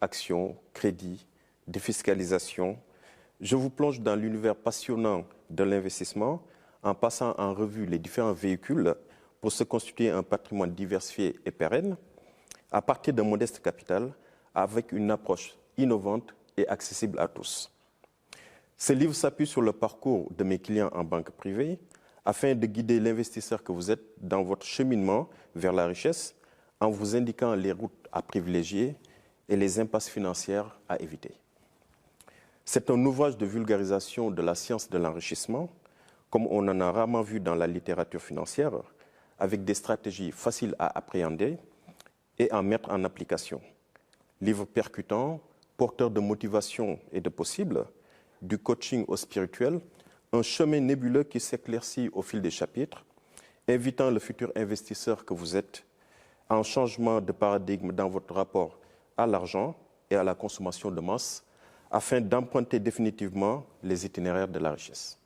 actions, crédits, défiscalisation. Je vous plonge dans l'univers passionnant de l'investissement en passant en revue les différents véhicules pour se constituer un patrimoine diversifié et pérenne à partir d'un modeste capital avec une approche innovante et accessible à tous. Ce livre s'appuie sur le parcours de mes clients en banque privée afin de guider l'investisseur que vous êtes dans votre cheminement vers la richesse en vous indiquant les routes à privilégier et les impasses financières à éviter. C'est un ouvrage de vulgarisation de la science de l'enrichissement, comme on en a rarement vu dans la littérature financière, avec des stratégies faciles à appréhender et à mettre en application. Livre percutant, porteur de motivation et de possibles, du coaching au spirituel, un chemin nébuleux qui s'éclaircit au fil des chapitres, invitant le futur investisseur que vous êtes à un changement de paradigme dans votre rapport à l'argent et à la consommation de masse, afin d'emprunter définitivement les itinéraires de la richesse.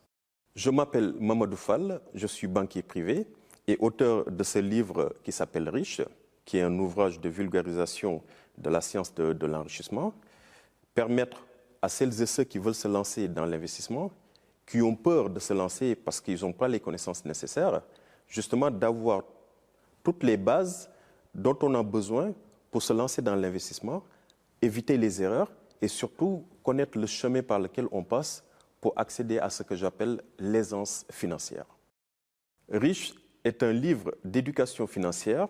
Je m'appelle Mamadou Fall, je suis banquier privé et auteur de ce livre qui s'appelle Riche, qui est un ouvrage de vulgarisation de la science de l'enrichissement, permettre à celles et ceux qui veulent se lancer dans l'investissement, qui ont peur de se lancer parce qu'ils n'ont pas les connaissances nécessaires, justement d'avoir toutes les bases dont on a besoin pour se lancer dans l'investissement, éviter les erreurs et surtout connaître le chemin par lequel on passe pour accéder à ce que j'appelle l'aisance financière. Riche est un livre d'éducation financière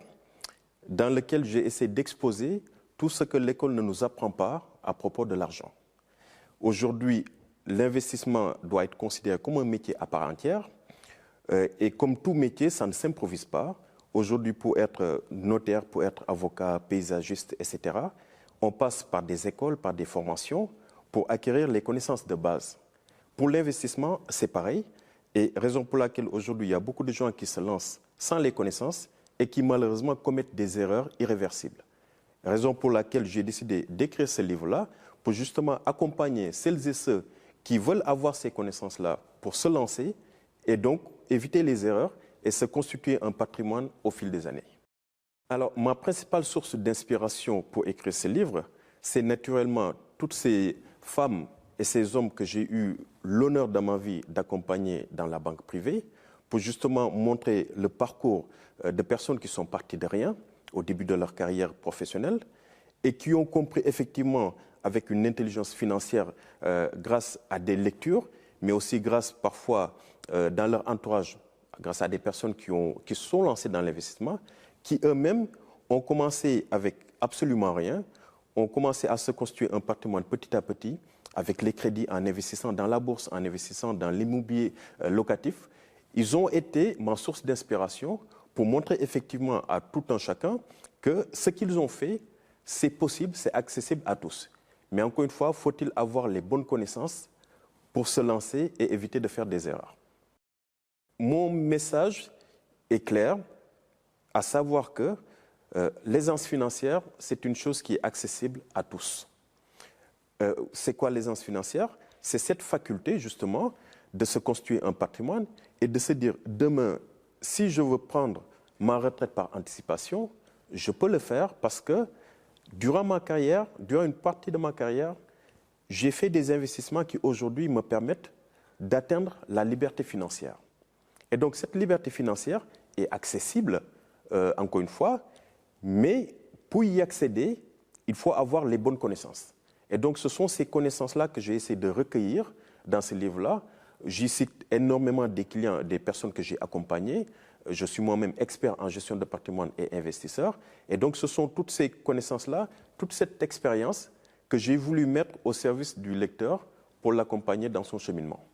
dans lequel j'ai essayé d'exposer tout ce que l'école ne nous apprend pas à propos de l'argent. Aujourd'hui, l'investissement doit être considéré comme un métier à part entière et comme tout métier, ça ne s'improvise pas. Aujourd'hui, pour être notaire, pour être avocat, paysagiste, etc., on passe par des écoles, par des formations pour acquérir les connaissances de base. Pour l'investissement, c'est pareil. Et raison pour laquelle aujourd'hui, il y a beaucoup de gens qui se lancent sans les connaissances et qui malheureusement commettent des erreurs irréversibles. Raison pour laquelle j'ai décidé d'écrire ce livre-là pour justement accompagner celles et ceux qui veulent avoir ces connaissances-là pour se lancer et donc éviter les erreurs et se constituer un patrimoine au fil des années. Alors, ma principale source d'inspiration pour écrire ce livre, c'est naturellement toutes ces femmes et ces hommes que j'ai eu l'honneur dans ma vie d'accompagner dans la banque privée pour justement montrer le parcours de personnes qui sont parties de rien au début de leur carrière professionnelle et qui ont compris effectivement avec une intelligence financière grâce à des lectures, mais aussi grâce parfois dans leur entourage, grâce à des personnes qui sont lancées dans l'investissement, qui eux-mêmes ont commencé avec absolument rien, ont commencé à se constituer un patrimoine petit à petit, avec les crédits en investissant dans la bourse, en investissant dans l'immobilier locatif. Ils ont été ma source d'inspiration pour montrer effectivement à tout un chacun que ce qu'ils ont fait, c'est possible, c'est accessible à tous. Mais encore une fois, faut-il avoir les bonnes connaissances pour se lancer et éviter de faire des erreurs. Mon message est clair, à savoir que l'aisance financière, c'est une chose qui est accessible à tous. C'est quoi l'aisance financière? C'est cette faculté, justement, de se constituer un patrimoine et de se dire, demain, si je veux prendre ma retraite par anticipation, je peux le faire parce que durant ma carrière, durant une partie de ma carrière, j'ai fait des investissements qui aujourd'hui me permettent d'atteindre la liberté financière. Et donc cette liberté financière est accessible, encore une fois, mais pour y accéder, il faut avoir les bonnes connaissances. Et donc ce sont ces connaissances-là que j'ai essayé de recueillir dans ce livre-là. J'y cite énormément des clients, des personnes que j'ai accompagnées. Je suis moi-même expert en gestion de patrimoine et investisseur. Et donc ce sont toutes ces connaissances-là, toute cette expérience que j'ai voulu mettre au service du lecteur pour l'accompagner dans son cheminement.